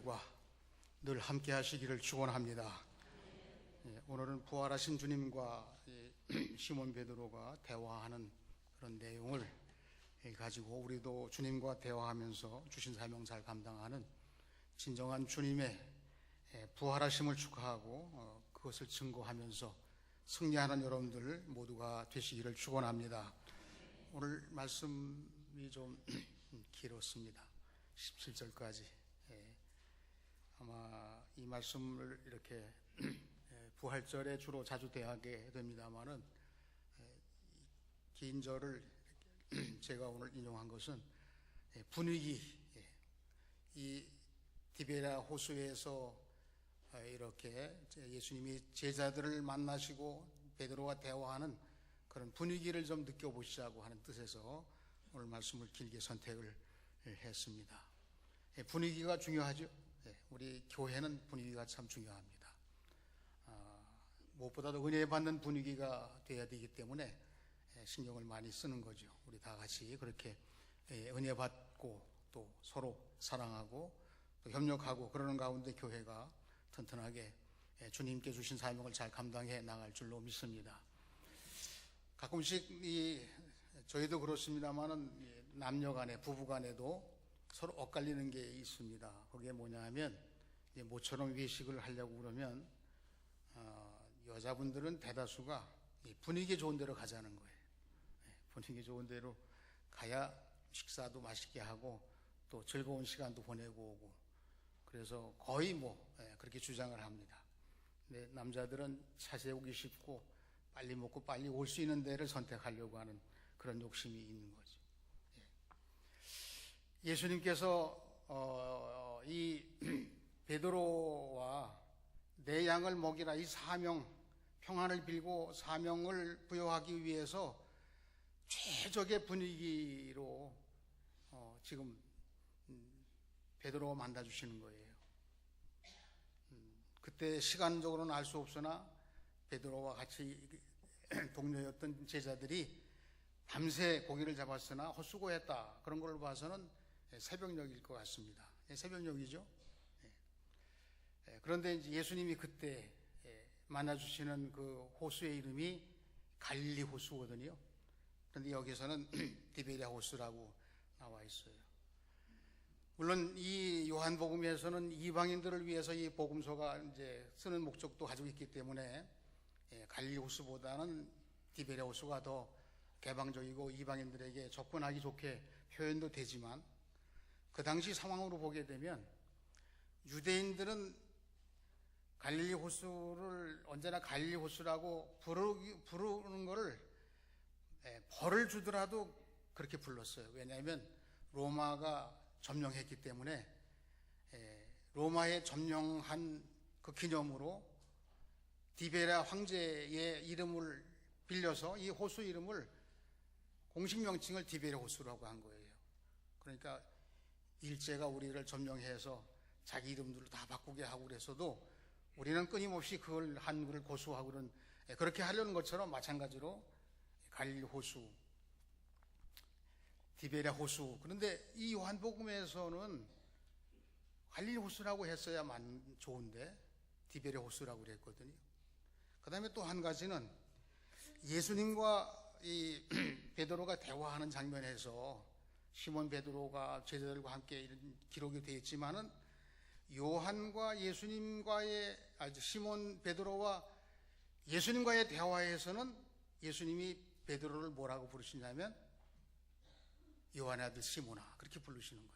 여러분들과 늘 함께 하시기를 축원합니다. 오늘은 부활하신 주님과 시몬 베드로가 대화하는 그런 내용을 가지고 우리도 주님과 대화하면서 주신 사명 잘 감당하는 진정한 주님의 부활하심을 축하하고 그것을 증거하면서 승리하는 여러분들 모두가 되시기를 축원합니다. 오늘 말씀이 좀 길었습니다. 17절까지. 아마 이 말씀을 이렇게 부활절에 주로 자주 대하게 됩니다만은 긴 절을 제가 오늘 인용한 것은 분위기, 이 디베랴 호수에서 이렇게 예수님이 제자들을 만나시고 베드로와 대화하는 그런 분위기를 좀 느껴보시자고 하는 뜻에서 오늘 말씀을 길게 선택을 했습니다. 분위기가 중요하죠. 우리 교회는 분위기가 참 중요합니다. 무엇보다도 은혜 받는 분위기가 되어야 되기 때문에 신경을 많이 쓰는 거죠. 우리 다 같이 그렇게 은혜 받고 또 서로 사랑하고 또 협력하고 그러는 가운데 교회가 튼튼하게 주님께 주신 사명을 잘 감당해 나갈 줄로 믿습니다. 가끔씩 저희도 그렇습니다만은 남녀 간에 부부 간에도 서로 엇갈리는 게 있습니다. 그게 뭐냐 하면 모처럼 외식을 하려고 그러면 여자분들은 대다수가 분위기 좋은 데로 가자는 거예요. 분위기 좋은 데로 가야 식사도 맛있게 하고 또 즐거운 시간도 보내고 오고 그래서 거의 그렇게 주장을 합니다. 근데 남자들은 차 세우기 쉽고 빨리 먹고 빨리 올 수 있는 데를 선택하려고 하는 그런 욕심이 있는 거죠. 예수님께서 이 베드로와 내 양을 먹이라 이 사명, 평안을 빌고 사명을 부여하기 위해서 최적의 분위기로 지금 베드로가 만나주시는 거예요. 그때 시간적으로는 알 수 없으나 베드로와 같이 동료였던 제자들이 밤새 고기를 잡았으나 헛수고했다. 그런 걸 봐서는 새벽녘일 것 같습니다. 새벽녘이죠. 그런데 이제 예수님이 그때 만나주시는 그 호수의 이름이 갈릴리 호수거든요. 그런데 여기서는 디베랴 호수라고 나와 있어요. 물론 이 요한복음에서는 이방인들을 위해서 이 복음서가 이제 쓰는 목적도 가지고 있기 때문에 갈릴리 호수보다는 디베랴 호수가 더 개방적이고 이방인들에게 접근하기 좋게 표현도 되지만 그 당시 상황으로 보게 되면 유대인들은 갈릴리 호수를 언제나 갈릴리 호수라고 부르는 거를 벌을 주더라도 그렇게 불렀어요. 왜냐하면 로마가 점령했기 때문에 로마에 점령한 그 기념으로 디베랴 황제의 이름을 빌려서 이 호수 이름을 공식 명칭을 디베랴 호수라고 한 거예요. 그러니까 일제가 우리를 점령해서 자기 이름들을 다 바꾸게 하고 그래서도 우리는 끊임없이 그걸 한글을 고수하고 그렇게 하려는 것처럼 마찬가지로 갈릴리 호수, 디베랴 호수. 그런데 이 요한복음에서는 갈릴리 호수라고 했어야만 좋은데 디베랴 호수라고 그랬거든요. 그 다음에 또 한 가지는 예수님과 이 베드로가 대화하는 장면에서 시몬 베드로가 제자들과 함께 이런 기록이 되어 있지만은 요한과 시몬 베드로와 예수님과의 대화에서는 예수님이 베드로를 뭐라고 부르시냐면 요한의 아들 시몬아 그렇게 부르시는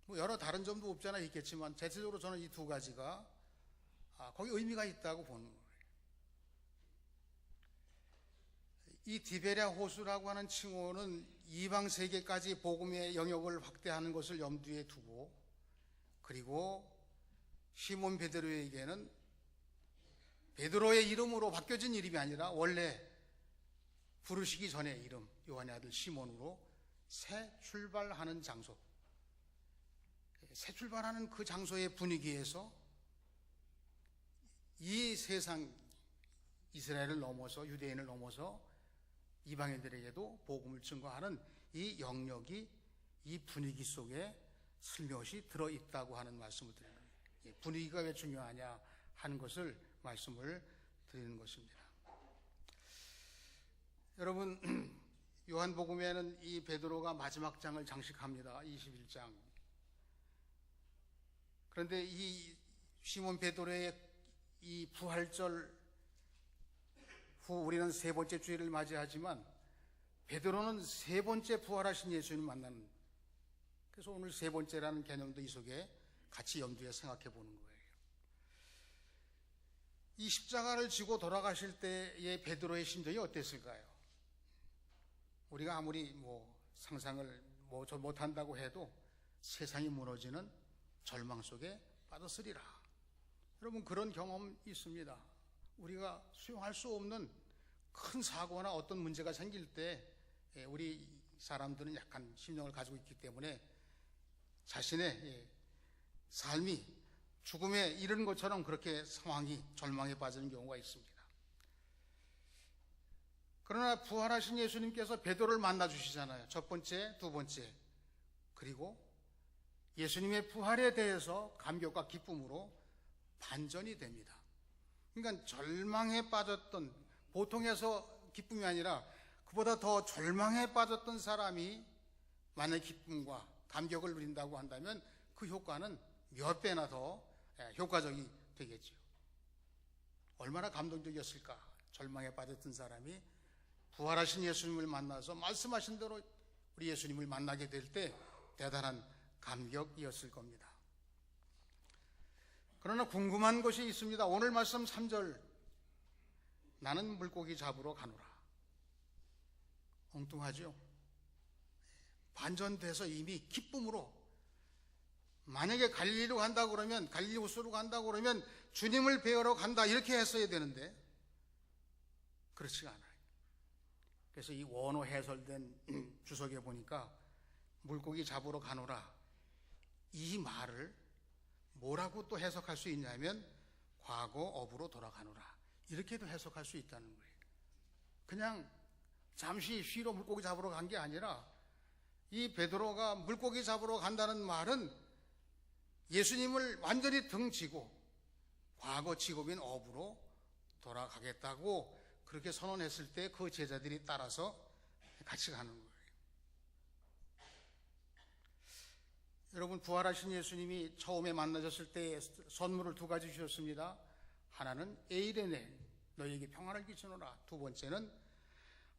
거예요. 여러 다른 점도 없지 않아 있겠지만 대체적으로 저는 이 두 가지가 거기 의미가 있다고 보는 거예요. 이 디베랴 호수라고 하는 칭호는 이방 세계까지 복음의 영역을 확대하는 것을 염두에 두고 그리고 시몬 베드로에게는 베드로의 이름으로 바뀌어진 이름이 아니라 원래 부르시기 전의 이름 요한의 아들 시몬으로 새 출발하는 장소, 새 출발하는 그 장소의 분위기에서 이 세상 이스라엘을 넘어서 유대인을 넘어서 이방인들에게도 복음을 증거하는 이 영역이 이 분위기 속에 슬며시 들어있다고 하는 말씀을 드리는 거예요. 분위기가 왜 중요하냐 하는 것을 말씀을 드리는 것입니다. 여러분, 요한복음에는 이 베드로가 마지막 장을 장식합니다. 21장. 그런데 이 시몬 베드로의 이 부활절 후 우리는 세 번째 주일을 맞이하지만 베드로는 세 번째 부활하신 예수님을 만나는, 그래서 오늘 세 번째라는 개념도 이 속에 같이 염두에 생각해 보는 거예요. 이 십자가를 지고 돌아가실 때의 베드로의 심정이 어땠을까요? 우리가 아무리 상상을 못한다고 해도 세상이 무너지는 절망 속에 빠졌으리라. 여러분, 그런 경험 있습니다. 우리가 수용할 수 없는 큰 사고나 어떤 문제가 생길 때 우리 사람들은 약간 심령을 가지고 있기 때문에 자신의 삶이 죽음에 이르는 것처럼 그렇게 상황이 절망에 빠지는 경우가 있습니다. 그러나 부활하신 예수님께서 베드로를 만나 주시잖아요. 첫 번째, 두 번째. 그리고 예수님의 부활에 대해서 감격과 기쁨으로 반전이 됩니다. 그러니까 절망에 빠졌던, 보통에서 기쁨이 아니라 그보다 더 절망에 빠졌던 사람이 만약 기쁨과 감격을 누린다고 한다면 그 효과는 몇 배나 더 효과적이 되겠죠. 얼마나 감동적이었을까. 절망에 빠졌던 사람이 부활하신 예수님을 만나서 말씀하신 대로 우리 예수님을 만나게 될 때 대단한 감격이었을 겁니다. 그러나 궁금한 것이 있습니다. 오늘 말씀 3절, 나는 물고기 잡으러 가노라. 엉뚱하죠? 반전돼서 이미 기쁨으로, 만약에 갈릴리로 간다고 그러면, 갈릴리 호수로 간다고 그러면 주님을 뵈러 간다 이렇게 했어야 되는데 그렇지가 않아요. 그래서 이 원어 해설된 주석에 보니까 물고기 잡으러 가노라, 이 말을 뭐라고 또 해석할 수 있냐면 과거 어부로 돌아가노라, 이렇게도 해석할 수 있다는 거예요. 그냥 잠시 쉬러 물고기 잡으러 간 게 아니라 이 베드로가 물고기 잡으러 간다는 말은 예수님을 완전히 등지고 과거 직업인 어부로 돌아가겠다고 그렇게 선언했을 때 그 제자들이 따라서 같이 가는 거예요. 여러분, 부활하신 예수님이 처음에 만나셨을 때 선물을 두 가지 주셨습니다. 하나는 에이레네, 너희에게 평안을 끼치노라. 두 번째는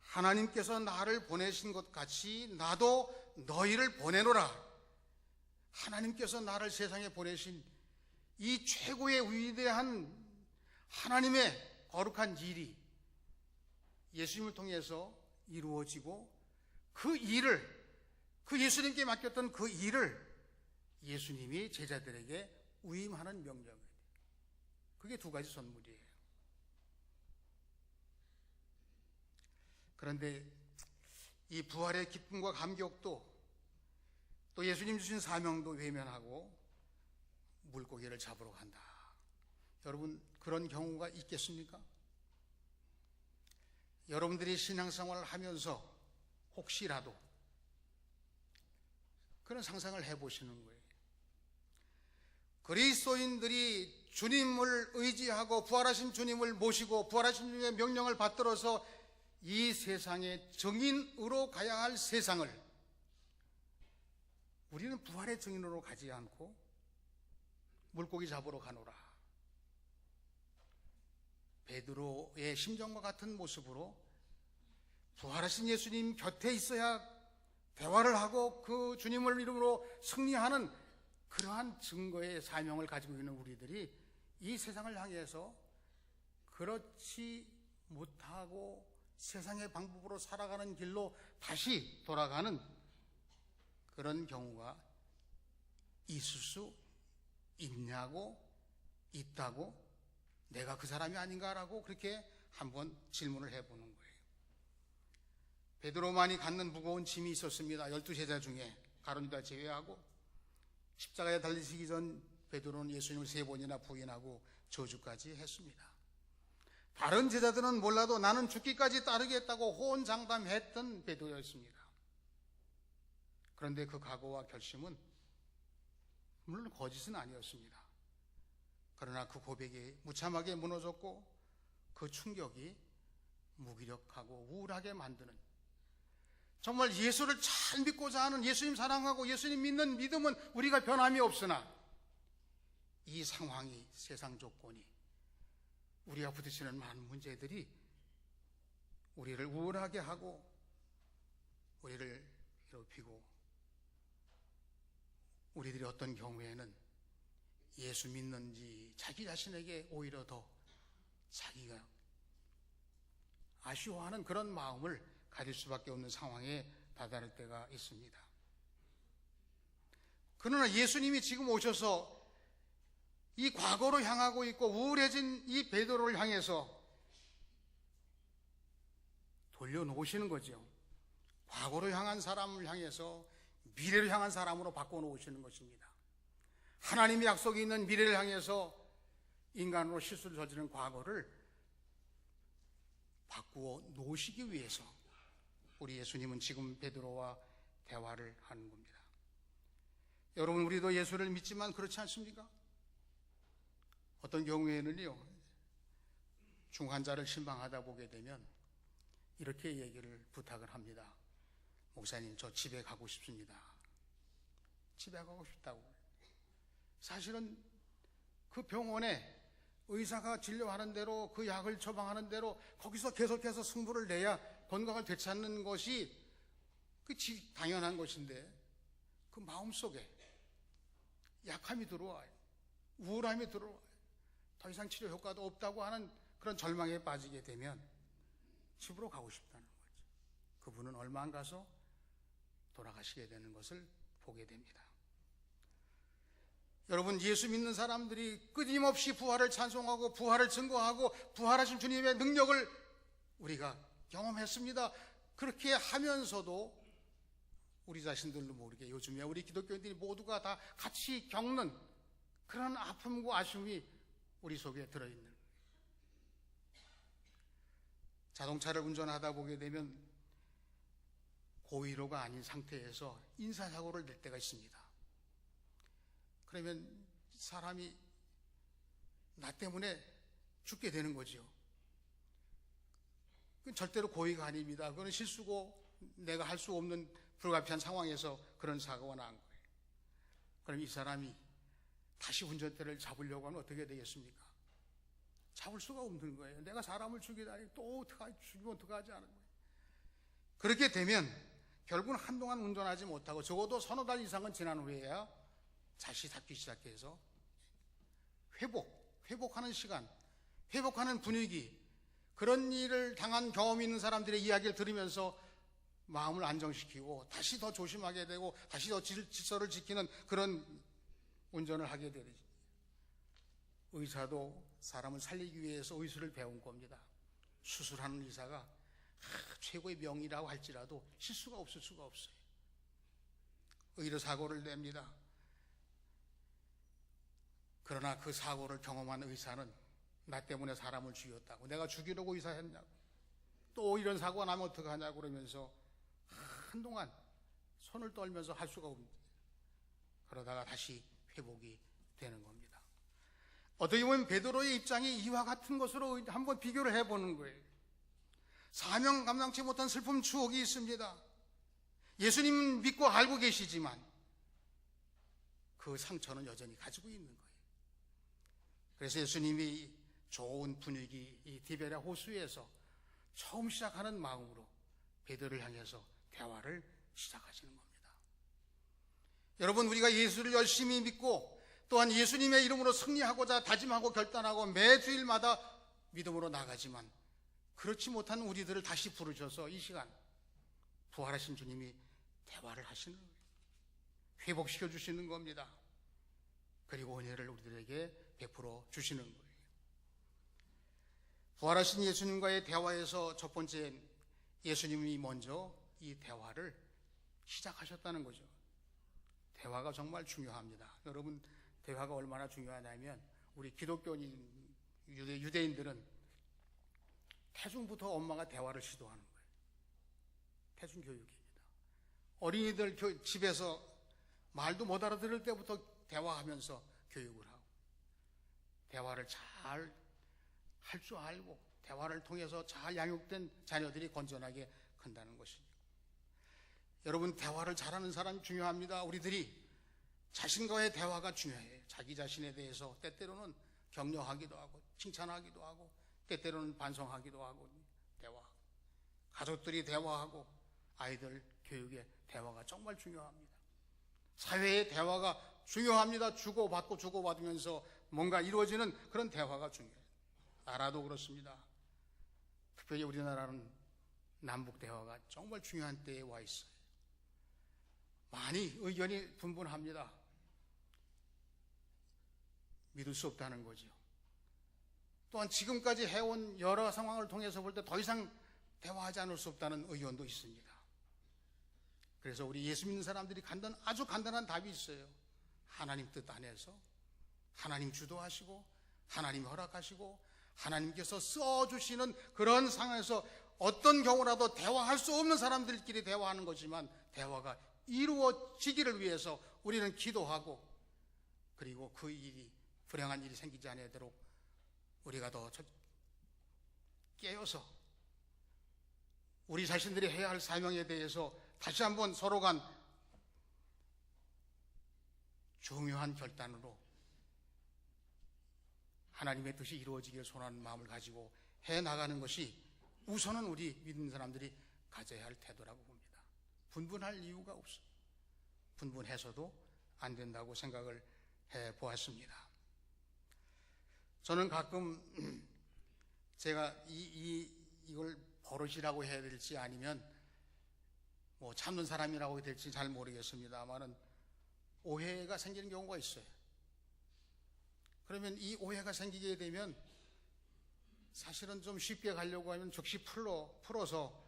하나님께서 나를 보내신 것 같이 나도 너희를 보내노라. 하나님께서 나를 세상에 보내신 이 최고의 위대한 하나님의 거룩한 일이 예수님을 통해서 이루어지고 그 일을, 그 예수님께 맡겼던 그 일을 예수님이 제자들에게 위임하는 명령이에요. 그게 두 가지 선물이에요. 그런데 이 부활의 기쁨과 감격도 또 예수님 주신 사명도 외면하고 물고기를 잡으러 간다. 여러분, 그런 경우가 있겠습니까? 여러분들이 신앙생활을 하면서 혹시라도 그런 상상을 해보시는 거예요. 그리스도인들이 주님을 의지하고 부활하신 주님을 모시고 부활하신 주님의 명령을 받들어서 이 세상의 증인으로 가야 할 세상을 우리는 부활의 증인으로 가지 않고 물고기 잡으러 가노라. 베드로의 심정과 같은 모습으로 부활하신 예수님 곁에 있어야 대화를 하고 그 주님을 이름으로 승리하는 그러한 증거의 사명을 가지고 있는 우리들이 이 세상을 향해서 그렇지 못하고 세상의 방법으로 살아가는 길로 다시 돌아가는 그런 경우가 있을 수 있냐고, 있다고, 내가 그 사람이 아닌가라고 그렇게 한번 질문을 해보는 거예요. 베드로만이 갖는 무거운 짐이 있었습니다. 12제자 중에 가룟 유다 제외하고 십자가에 달리시기 전 베드로는 예수님을 3번이나 부인하고 저주까지 했습니다. 다른 제자들은 몰라도 나는 죽기까지 따르겠다고 호언장담했던 베드로였습니다. 그런데 그 각오와 결심은 물론 거짓은 아니었습니다. 그러나 그 고백이 무참하게 무너졌고 그 충격이 무기력하고 우울하게 만드는, 정말 예수를 잘 믿고자 하는, 예수님 사랑하고 예수님 믿는 믿음은 우리가 변함이 없으나 이 상황이, 세상 조건이, 우리가 부딪히는 많은 문제들이 우리를 우울하게 하고 우리를 괴롭히고, 우리들이 어떤 경우에는 예수 믿는지 자기 자신에게 오히려 더 자기가 아쉬워하는 그런 마음을 가질 수밖에 없는 상황에 다다를 때가 있습니다. 그러나 예수님이 지금 오셔서 이 과거로 향하고 있고 우울해진 이 베드로를 향해서 돌려놓으시는 거죠. 과거로 향한 사람을 향해서 미래를 향한 사람으로 바꿔놓으시는 것입니다. 하나님의 약속이 있는 미래를 향해서 인간으로 실수를 저지른 과거를 바꾸어 놓으시기 위해서 우리 예수님은 지금 베드로와 대화를 하는 겁니다. 여러분, 우리도 예수를 믿지만 그렇지 않습니까? 어떤 경우에는요, 중환자를 신방하다 보게 되면 이렇게 얘기를 부탁을 합니다. 목사님, 저 집에 가고 싶습니다. 집에 가고 싶다고. 사실은 그 병원에 의사가 진료하는 대로, 그 약을 처방하는 대로 거기서 계속해서 승부를 내야 건강을 되찾는 것이 당연한 것인데, 그 마음속에 약함이 들어와요. 우울함이 들어와요. 더 이상 치료 효과도 없다고 하는 그런 절망에 빠지게 되면 집으로 가고 싶다는 거죠. 그분은 얼마 안 가서 돌아가시게 되는 것을 보게 됩니다. 여러분, 예수 믿는 사람들이 끊임없이 부활을 찬송하고 부활을 증거하고 부활하신 주님의 능력을 우리가 경험했습니다. 그렇게 하면서도 우리 자신들도 모르게 요즘에 우리 기독교인들이 모두가 다 같이 겪는 그런 아픔과 아쉬움이 우리 속에 들어있는 거예요. 자동차를 운전하다 보게 되면 고의로가 아닌 상태에서 인사사고를 낼 때가 있습니다. 그러면 사람이 나 때문에 죽게 되는 거죠. 그건 절대로 고의가 아닙니다. 그건 실수고 내가 할 수 없는 불가피한 상황에서 그런 사고가 난 거예요. 그럼 이 사람이 다시 운전대를 잡으려고 하면 어떻게 되겠습니까? 잡을 수가 없는 거예요. 내가 사람을 죽이다니 또 죽이면 어떡하지 않은 거예요. 그렇게 되면 결국은 한동안 운전하지 못하고 적어도 서너 달 이상은 지난 후에야 다시 닫기 시작해서 회복하는 시간, 회복하는 분위기, 그런 일을 당한 경험이 있는 사람들의 이야기를 들으면서 마음을 안정시키고 다시 더 조심하게 되고 다시 더 질서를 지키는 그런 운전을 하게 되죠. 의사도 사람을 살리기 위해서 의술을 배운 겁니다. 수술하는 의사가 최고의 명의라고 할지라도 실수가 없을 수가 없어요. 의료 사고를 냅니다. 그러나 그 사고를 경험한 의사는 나 때문에 사람을 죽였다고, 내가 죽이려고 의사했냐고, 또 이런 사고가 나면 어떡하냐고 그러면서 한동안 손을 떨면서 할 수가 없는, 그러다가 다시 회복이 되는 겁니다. 어떻게 보면 베드로의 입장이 이와 같은 것으로 한번 비교를 해보는 거예요. 사명 감당치 못한 슬픔 추억이 있습니다. 예수님 믿고 알고 계시지만 그 상처는 여전히 가지고 있는 거예요. 그래서 예수님이 좋은 분위기, 이 디베랴 호수에서 처음 시작하는 마음으로 베드로를 향해서 대화를 시작하시는 겁니다. 여러분, 우리가 예수를 열심히 믿고 또한 예수님의 이름으로 승리하고자 다짐하고 결단하고 매 주일마다 믿음으로 나가지만 그렇지 못한 우리들을 다시 부르셔서 이 시간 부활하신 주님이 대화를 하시는 거예요. 회복시켜 주시는 겁니다. 그리고 은혜를 우리들에게 베풀어 주시는 거예요. 부활하신 예수님과의 대화에서 첫 번째, 예수님이 먼저 이 대화를 시작하셨다는 거죠. 대화가 정말 중요합니다. 여러분, 대화가 얼마나 중요하냐면 우리 기독교인 유대인들은 태중부터 엄마가 대화를 시도하는 거예요. 태중교육입니다. 어린이들 집에서 말도 못 알아들을 때부터 대화하면서 교육을 하고 대화를 잘 할 줄 알고 대화를 통해서 잘 양육된 자녀들이 건전하게 큰다는 것이죠. 여러분, 대화를 잘하는 사람이 중요합니다. 우리들이 자신과의 대화가 중요해요. 자기 자신에 대해서 때때로는 격려하기도 하고 칭찬하기도 하고 때때로는 반성하기도 하고 대화. 가족들이 대화하고 아이들 교육에 대화가 정말 중요합니다. 사회의 대화가 중요합니다. 주고받고 주고받으면서 뭔가 이루어지는 그런 대화가 중요해요. 나라도 그렇습니다. 특별히 우리나라는 남북 대화가 정말 중요한 때에 와 있어요. 많이 의견이 분분합니다. 믿을 수 없다는 거죠. 또한 지금까지 해온 여러 상황을 통해서 볼 때 더 이상 대화하지 않을 수 없다는 의견도 있습니다. 그래서 우리 예수 믿는 사람들이 아주 간단한 답이 있어요. 하나님 뜻 안에서 하나님 주도하시고 하나님 허락하시고 하나님께서 써주시는 그런 상황에서 어떤 경우라도 대화할 수 없는 사람들끼리 대화하는 거지만 대화가 이루어지기를 위해서 우리는 기도하고 그리고 그 일이 불행한 일이 생기지 않도록 우리가 더 깨어서 우리 자신들이 해야 할 사명에 대해서 다시 한번 서로 간 중요한 결단으로 하나님의 뜻이 이루어지기를 소원하는 마음을 가지고 해나가는 것이 우선은 우리 믿는 사람들이 가져야 할 태도라고 봅니다. 분분할 이유가 없어요. 분분해서도 안 된다고 생각을 해보았습니다. 저는 가끔 제가 이걸 버릇이라고 해야 될지 아니면 뭐 참는 사람이라고 해야 될지 잘 모르겠습니다만은 오해가 생기는 경우가 있어요. 그러면 이 오해가 생기게 되면 사실은 좀 쉽게 가려고 하면 즉시 풀어서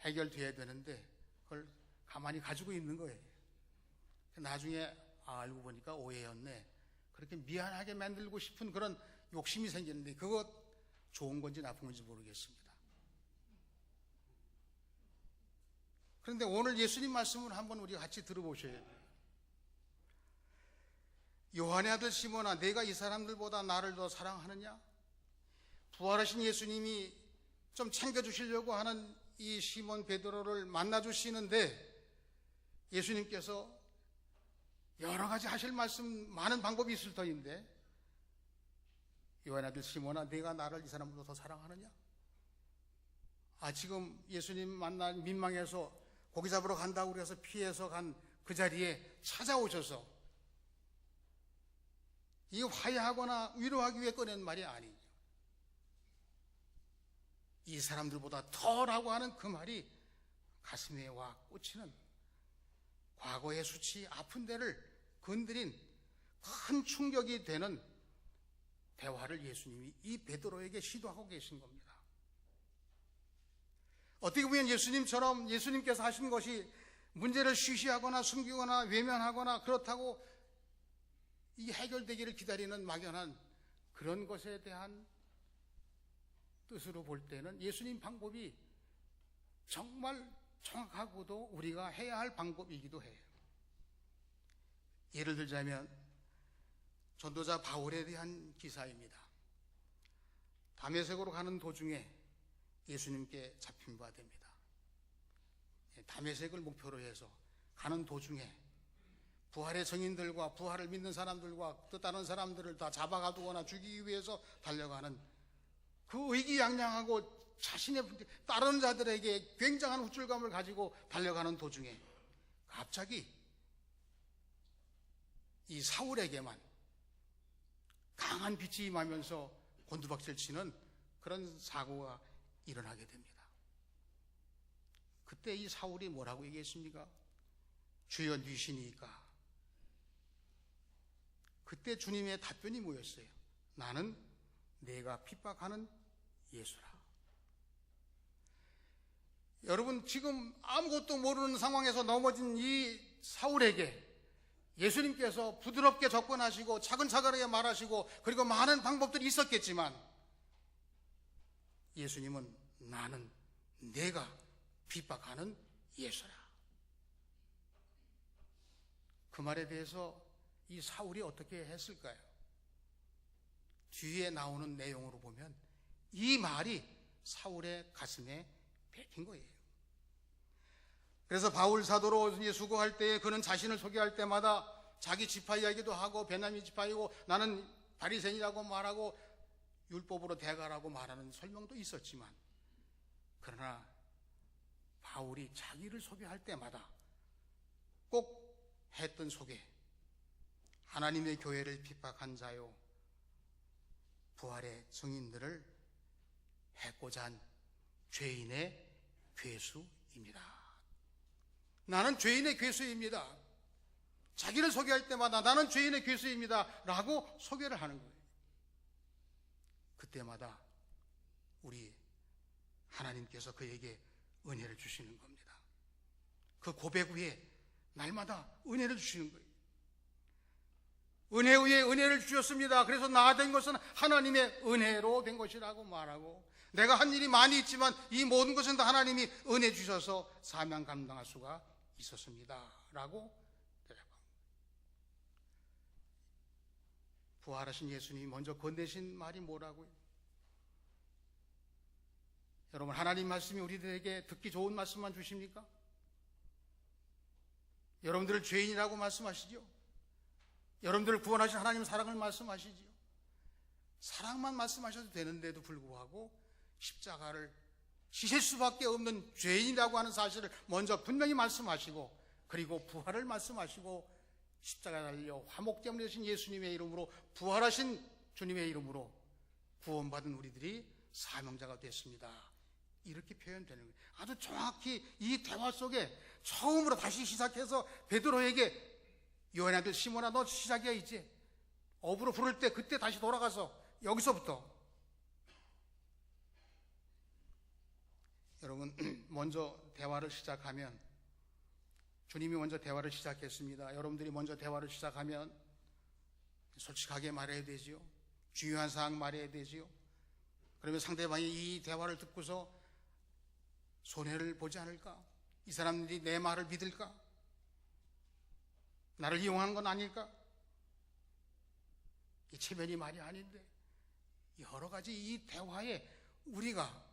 해결돼야 되는데 그걸 가만히 가지고 있는 거예요. 나중에 알고 보니까 오해였네. 그렇게 미안하게 만들고 싶은 그런 욕심이 생기는데 그거 좋은 건지 나쁜 건지 모르겠습니다. 그런데 오늘 예수님 말씀을 한번 우리가 같이 들어보셔야 돼요. 요한의 아들 시몬아, 내가 이 사람들보다 나를 더 사랑하느냐? 부활하신 예수님이 좀 챙겨주시려고 하는 이 시몬 베드로를 만나주시는데 예수님께서 여러 가지 하실 말씀 많은 방법이 있을 터인데 요한의 아들 시몬아, 내가 나를 이 사람보다 더 사랑하느냐? 지금 예수님 만나 민망해서 고기 잡으러 간다고 그래서 피해서 간 그 자리에 찾아오셔서 이 화해하거나 위로하기 위해 꺼낸 말이 아니죠. 이 사람들보다 더라고 하는 그 말이 가슴에 와 꽂히는 과거의 수치 아픈 데를 건드린 큰 충격이 되는 대화를 예수님이 이 베드로에게 시도하고 계신 겁니다. 어떻게 보면 예수님처럼 예수님께서 하신 것이 문제를 쉬쉬하거나 숨기거나 외면하거나 그렇다고 이 해결되기를 기다리는 막연한 그런 것에 대한 뜻으로 볼 때는 예수님 방법이 정말 정확하고도 우리가 해야 할 방법이기도 해요. 예를 들자면 전도자 바울에 대한 기사입니다. 다메섹으로 가는 도중에 예수님께 잡힌 바 됩니다. 다메섹을 목표로 해서 가는 도중에 부활의 증인들과 부활을 믿는 사람들과 또 다른 사람들을 다 잡아가두거나 죽이기 위해서 달려가는 그 의기양양하고 자신의 다른 자들에게 굉장한 우쭐감을 가지고 달려가는 도중에 갑자기 이 사울에게만 강한 빛이 임하면서 곤두박질 치는 그런 사고가 일어나게 됩니다. 그때 이 사울이 뭐라고 얘기했습니까? 주여 니시니까. 그때 주님의 답변이 뭐였어요? 나는 내가 핍박하는 예수라. 여러분, 지금 아무것도 모르는 상황에서 넘어진 이 사울에게 예수님께서 부드럽게 접근하시고 차근차근하게 말하시고 그리고 많은 방법들이 있었겠지만 예수님은 나는 내가 핍박하는 예수라. 그 말에 대해서 이 사울이 어떻게 했을까요? 뒤에 나오는 내용으로 보면 이 말이 사울의 가슴에 베낀 거예요. 그래서 바울 사도로 수고할 때 그는 자신을 소개할 때마다 자기 지파 이야기도 하고 베냐민 지파이고 나는 바리새인이라고 말하고 율법으로 대가라고 말하는 설명도 있었지만, 그러나 바울이 자기를 소개할 때마다 꼭 했던 소개, 하나님의 교회를 핍박한 자요, 부활의 증인들을 해고자 한 죄인의 괴수입니다. 나는 죄인의 괴수입니다. 자기를 소개할 때마다 나는 죄인의 괴수입니다 라고 소개를 하는 거예요. 그때마다 우리 하나님께서 그에게 은혜를 주시는 겁니다. 그 고백 후에 날마다 은혜를 주시는 거예요. 은혜 위에 은혜를 주셨습니다. 그래서 나 된 것은 하나님의 은혜로 된 것이라고 말하고, 내가 한 일이 많이 있지만 이 모든 것은 다 하나님이 은혜 주셔서 사명 감당할 수가 있었습니다 라고 대답합니다. 부활하신 예수님이 먼저 건네신 말이 뭐라고요? 여러분, 하나님 말씀이 우리들에게 듣기 좋은 말씀만 주십니까? 여러분들을 죄인이라고 말씀하시죠? 여러분들을 구원하신 하나님 사랑을 말씀하시죠? 사랑만 말씀하셔도 되는데도 불구하고 십자가를 지실 수밖에 없는 죄인이라고 하는 사실을 먼저 분명히 말씀하시고, 그리고 부활을 말씀하시고, 십자가에 달려 화목제물이 되신 예수님의 이름으로, 부활하신 주님의 이름으로 구원받은 우리들이 사명자가 됐습니다, 이렇게 표현되는 거예요. 아주 정확히 이 대화 속에 처음으로 다시 시작해서 베드로에게, 요한의 아들 시몬아 너 시작이야 이제, 업으로 부를 때 그때 다시 돌아가서 여기서부터. 여러분, 먼저 대화를 시작하면, 주님이 먼저 대화를 시작했습니다. 여러분들이 먼저 대화를 시작하면 솔직하게 말해야 되지요. 중요한 사항 말해야 되지요. 그러면 상대방이 이 대화를 듣고서 손해를 보지 않을까? 이 사람들이 내 말을 믿을까? 나를 이용하는 건 아닐까? 이 체면이 말이 아닌데, 여러 가지 이 대화에 우리가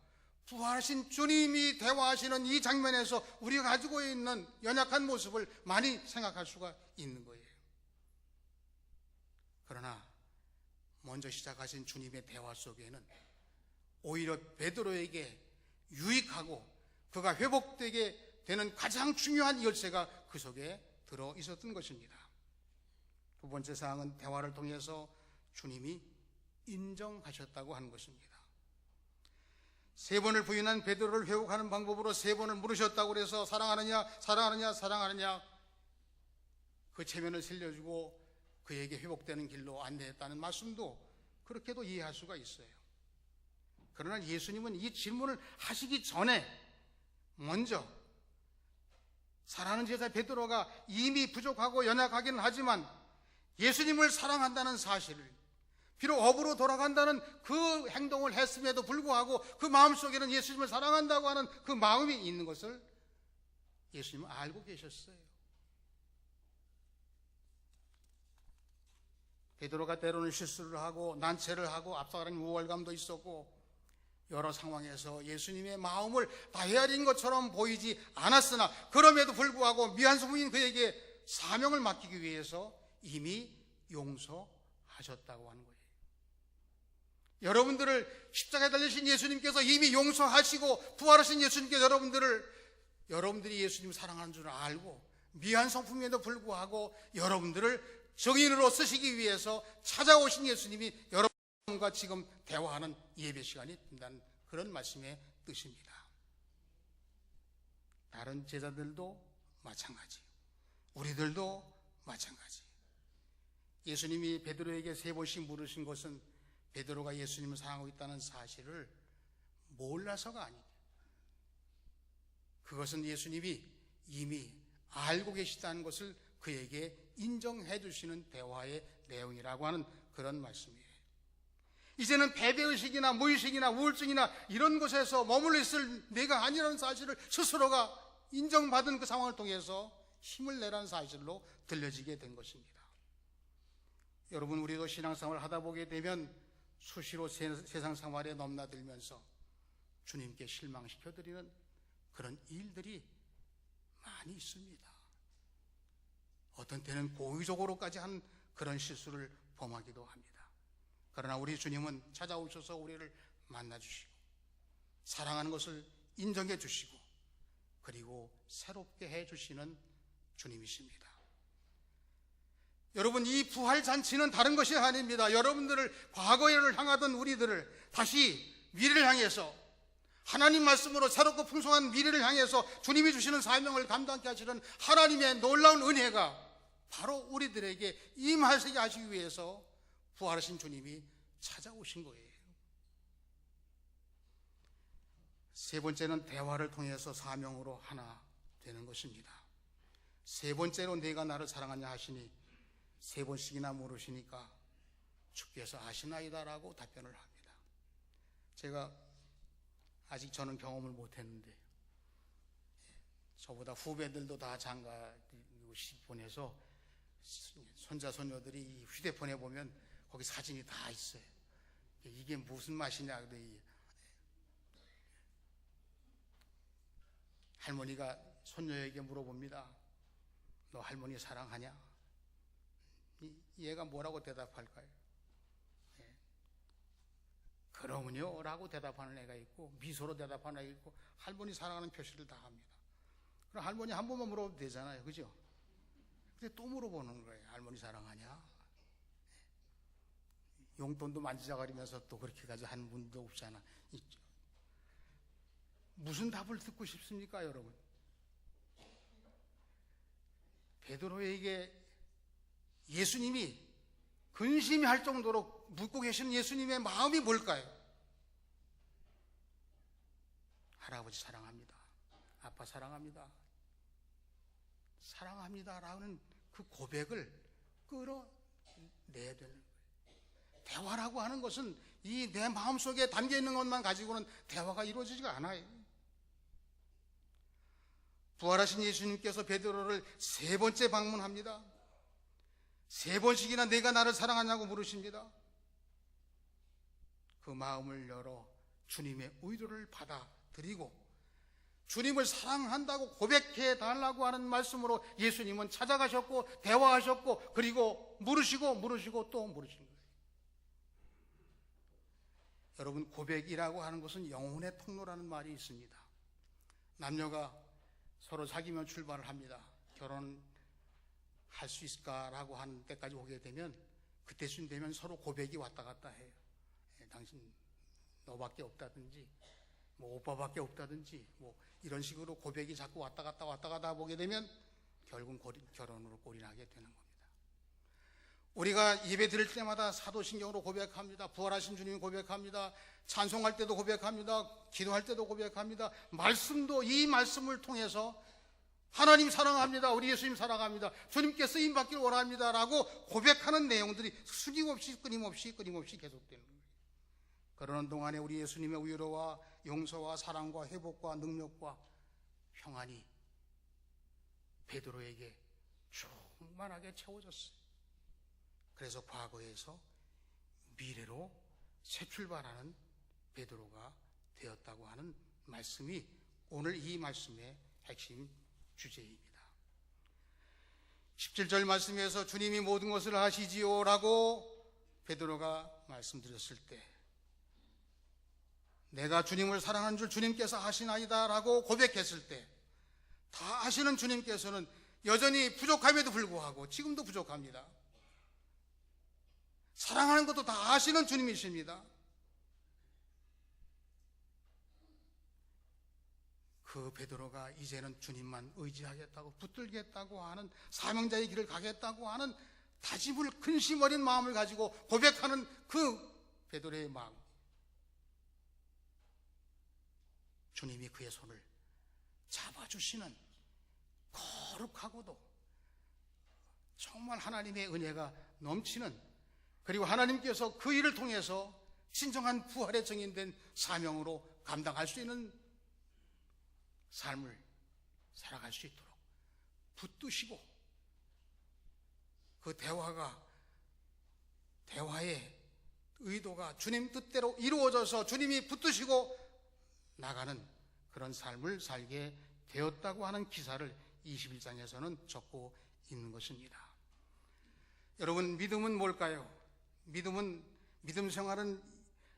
부활하신 주님이 대화하시는 이 장면에서 우리가 가지고 있는 연약한 모습을 많이 생각할 수가 있는 거예요. 그러나 먼저 시작하신 주님의 대화 속에는 오히려 베드로에게 유익하고 그가 회복되게 되는 가장 중요한 열쇠가 그 속에 들어 있었던 것입니다. 두 번째 사항은 대화를 통해서 주님이 인정하셨다고 하는 것입니다. 세 번을 부인한 베드로를 회복하는 방법으로 세 번을 물으셨다고 해서 사랑하느냐 사랑하느냐 사랑하느냐, 그 체면을 살려주고 그에게 회복되는 길로 안내했다는 말씀도 그렇게도 이해할 수가 있어요. 그러나 예수님은 이 질문을 하시기 전에 먼저 사랑하는 제자 베드로가 이미 부족하고 연약하기는 하지만 예수님을 사랑한다는 사실을, 비록 업으로 돌아간다는 그 행동을 했음에도 불구하고 그 마음속에는 예수님을 사랑한다고 하는 그 마음이 있는 것을 예수님은 알고 계셨어요. 베드로가 때로는 실수를 하고 난처를 하고 앞서가는 우월감도 있었고, 여러 상황에서 예수님의 마음을 다 헤아린 것처럼 보이지 않았으나 그럼에도 불구하고 미완성부인 그에게 사명을 맡기기 위해서 이미 용서하셨다고 하는 거예요. 여러분들을 십자가에 달리신 예수님께서 이미 용서하시고 부활하신 예수님께서 여러분들이 예수님을 사랑하는 줄 알고 미완성품에도 불구하고 여러분들을 증인으로 쓰시기 위해서 찾아오신 예수님이 여러분과 지금 대화하는 예배 시간이 된다는 그런 말씀의 뜻입니다. 다른 제자들도 마찬가지, 우리들도 마찬가지. 예수님이 베드로에게 세 번씩 물으신 것은 베드로가 예수님을 사랑하고 있다는 사실을 몰라서가 아니에요. 그것은 예수님이 이미 알고 계시다는 것을 그에게 인정해 주시는 대화의 내용이라고 하는 그런 말씀이에요. 이제는 패배의식이나 무의식이나 우울증이나 이런 곳에서 머물러 있을 내가 아니라는 사실을 스스로가 인정받은 그 상황을 통해서 힘을 내라는 사실로 들려지게 된 것입니다. 여러분, 우리도 신앙생활을 하다 보게 되면 수시로 세상 생활에 넘나들면서 주님께 실망시켜드리는 그런 일들이 많이 있습니다. 어떤 때는 고의적으로까지 한 그런 실수를 범하기도 합니다. 그러나 우리 주님은 찾아오셔서 우리를 만나주시고 사랑하는 것을 인정해 주시고 그리고 새롭게 해주시는 주님이십니다. 여러분, 이 부활잔치는 다른 것이 아닙니다. 여러분들을 과거를 향하던 우리들을 다시 미래를 향해서 하나님 말씀으로 새롭고 풍성한 미래를 향해서 주님이 주시는 사명을 감당케 하시는 하나님의 놀라운 은혜가 바로 우리들에게 임하시게 하시기 위해서 부활하신 주님이 찾아오신 거예요. 세 번째는 대화를 통해서 사명으로 하나 되는 것입니다. 세 번째로 내가 나를 사랑하냐 하시니 세 번씩이나 물으시니까 주께서 아시나이다라고 답변을 합니다. 제가 아직 저는 경험을 못했는데 저보다 후배들도 다 장가 보내서 손자 손녀들이 이 휴대폰에 보면 거기 사진이 다 있어요. 이게 무슨 맛이냐. 할머니가 손녀에게 물어봅니다. 너 할머니 사랑하냐? 얘가 뭐라고 대답할까요? 그러면요 라고 대답하는 애가 있고 미소로 대답하는 애가 있고 할머니 사랑하는 표시를 다 합니다. 그럼 할머니 한 번만 물어보면 되잖아요, 그죠? 근데 또 물어보는 거예요. 할머니 사랑하냐? 용돈도 만지작거리면서 또 그렇게까지 하는 분도 없잖아. 있죠. 무슨 답을 듣고 싶습니까, 여러분? 베드로에게 예수님이 근심이 할 정도로 묻고 계시는 예수님의 마음이 뭘까요? 할아버지 사랑합니다. 아빠 사랑합니다. 사랑합니다라는 그 고백을 끌어내야 되는 거예요. 대화라고 하는 것은 이 내 마음속에 담겨 있는 것만 가지고는 대화가 이루어지지가 않아요. 부활하신 예수님께서 베드로를 세 번째 방문합니다. 세 번씩이나 내가 나를 사랑하냐고 물으십니다. 그 마음을 열어 주님의 의도를 받아들이고 주님을 사랑한다고 고백해 달라고 하는 말씀으로 예수님은 찾아가셨고 대화하셨고 그리고 물으시고 또 물으신 거예요. 여러분, 고백이라고 하는 것은 영혼의 통로라는 말이 있습니다. 남녀가 서로 사귀면 출발을 합니다. 결혼할 수 있을까라고 하는 때까지 오게 되면 그때쯤 되면 서로 고백이 왔다 갔다 해요. 당신 너밖에 없다든지 뭐 오빠밖에 없다든지 뭐 이런 식으로 고백이 자꾸 왔다 갔다 보게 되면 결국 결혼으로 골인하게 되는 겁니다. 우리가 예배 드릴 때마다 사도신경으로 고백합니다. 부활하신 주님 고백합니다. 찬송할 때도 고백합니다. 기도할 때도 고백합니다. 말씀도 이 말씀을 통해서 하나님 사랑합니다. 우리 예수님 사랑합니다. 주님께 쓰임받기를 원합니다. 라고 고백하는 내용들이 수김없이 끊임없이 계속되는 거예요. 그러는 동안에 우리 예수님의 위로와 용서와 사랑과 회복과 능력과 평안이 베드로에게 충만하게 채워졌어요. 그래서 과거에서 미래로 새 출발하는 베드로가 되었다고 하는 말씀이 오늘 이 말씀의 핵심 주제입니다. 17절 말씀에서 주님이 모든 것을 하시지요 라고 베드로가 말씀드렸을 때 내가 주님을 사랑하는 줄 주님께서 아시나이다 라고 고백했을 때 다 아시는 주님께서는 여전히 부족함에도 불구하고 지금도 부족합니다. 사랑하는 것도 다 아시는 주님이십니다. 그 베드로가 이제는 주님만 의지하겠다고 붙들겠다고 하는 사명자의 길을 가겠다고 하는 다짐을 근심 어린 마음을 가지고 고백하는 그 베드로의 마음, 주님이 그의 손을 잡아주시는 거룩하고도 정말 하나님의 은혜가 넘치는, 그리고 하나님께서 그 일을 통해서 진정한 부활의 증인된 사명으로 감당할 수 있는 삶을 살아갈 수 있도록 붙드시고 그 대화가 대화의 의도가 주님 뜻대로 이루어져서 주님이 붙드시고 나가는 그런 삶을 살게 되었다고 하는 기사를 21장에서는 적고 있는 것입니다. 여러분, 믿음은 뭘까요? 믿음 생활은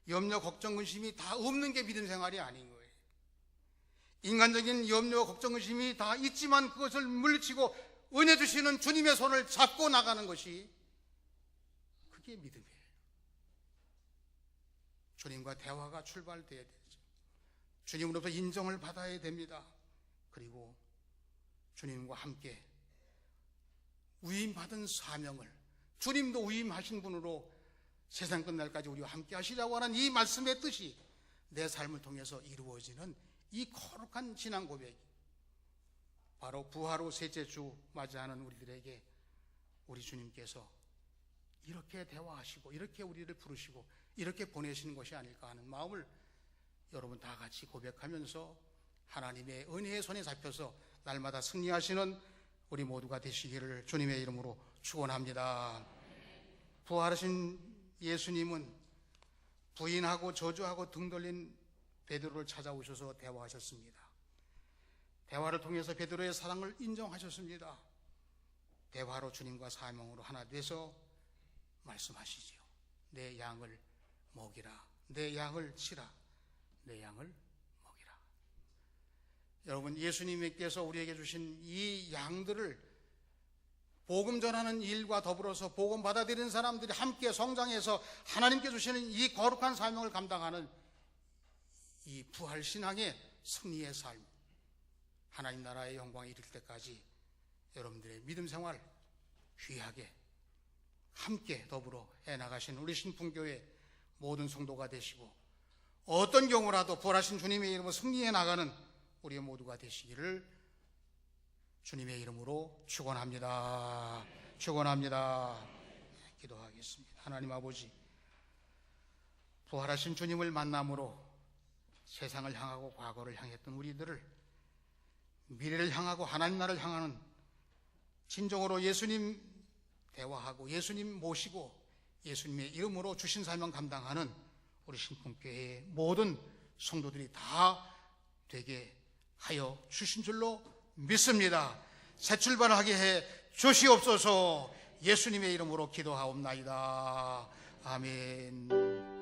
염려, 걱정, 근심이 다 없는 게 믿음 생활이 아닌 거예요. 인간적인 염려, 걱정, 근심이 다 있지만 그것을 물리치고 은혜 주시는 주님의 손을 잡고 나가는 것이 그게 믿음이에요. 주님과 대화가 출발되어야 되죠. 주님으로부터 인정을 받아야 됩니다. 그리고 주님과 함께 위임받은 사명을, 주님도 위임하신 분으로 세상 끝날까지 우리와 함께 하시자고 하는 이 말씀의 뜻이 내 삶을 통해서 이루어지는 이 거룩한 신앙 고백이 바로 부활 후 셋째 주 맞이하는 우리들에게 우리 주님께서 이렇게 대화하시고 이렇게 우리를 부르시고 이렇게 보내시는 것이 아닐까 하는 마음을 여러분 다 같이 고백하면서 하나님의 은혜의 손에 잡혀서 날마다 승리하시는 우리 모두가 되시기를 주님의 이름으로 축원합니다. 부활하신 예수님은 부인하고 저주하고 등 돌린 베드로를 찾아오셔서 대화하셨습니다. 대화를 통해서 베드로의 사랑을 인정하셨습니다. 대화로 주님과 사명으로 하나 돼서 말씀하시지요. 내 양을 먹이라, 내 양을 치라, 내 양을 먹이라. 여러분, 예수님께서 우리에게 주신 이 양들을 복음 전하는 일과 더불어서 복음 받아들이는 사람들이 함께 성장해서 하나님께 주시는 이 거룩한 사명을 감당하는 이 부활신앙의 승리의 삶, 하나님 나라의 영광에 이를 때까지 여러분들의 믿음 생활 귀하게 함께 더불어 해나가신 우리 신풍교회 모든 성도가 되시고 어떤 경우라도 부활하신 주님의 이름으로 승리해 나가는 우리 모두가 되시기를 주님의 이름으로 축원합니다. 축원합니다. 기도하겠습니다. 하나님 아버지, 부활하신 주님을 만남으로 세상을 향하고 과거를 향했던 우리들을 미래를 향하고 하나님 나라를 향하는 진정으로 예수님 대화하고 예수님 모시고 예수님의 이름으로 주신 사명 감당하는 우리 신풍교회의 모든 성도들이 다 되게 하여 주신 줄로 믿습니다. 새 출발하게 해 주시옵소서. 예수님의 이름으로 기도하옵나이다. 아멘.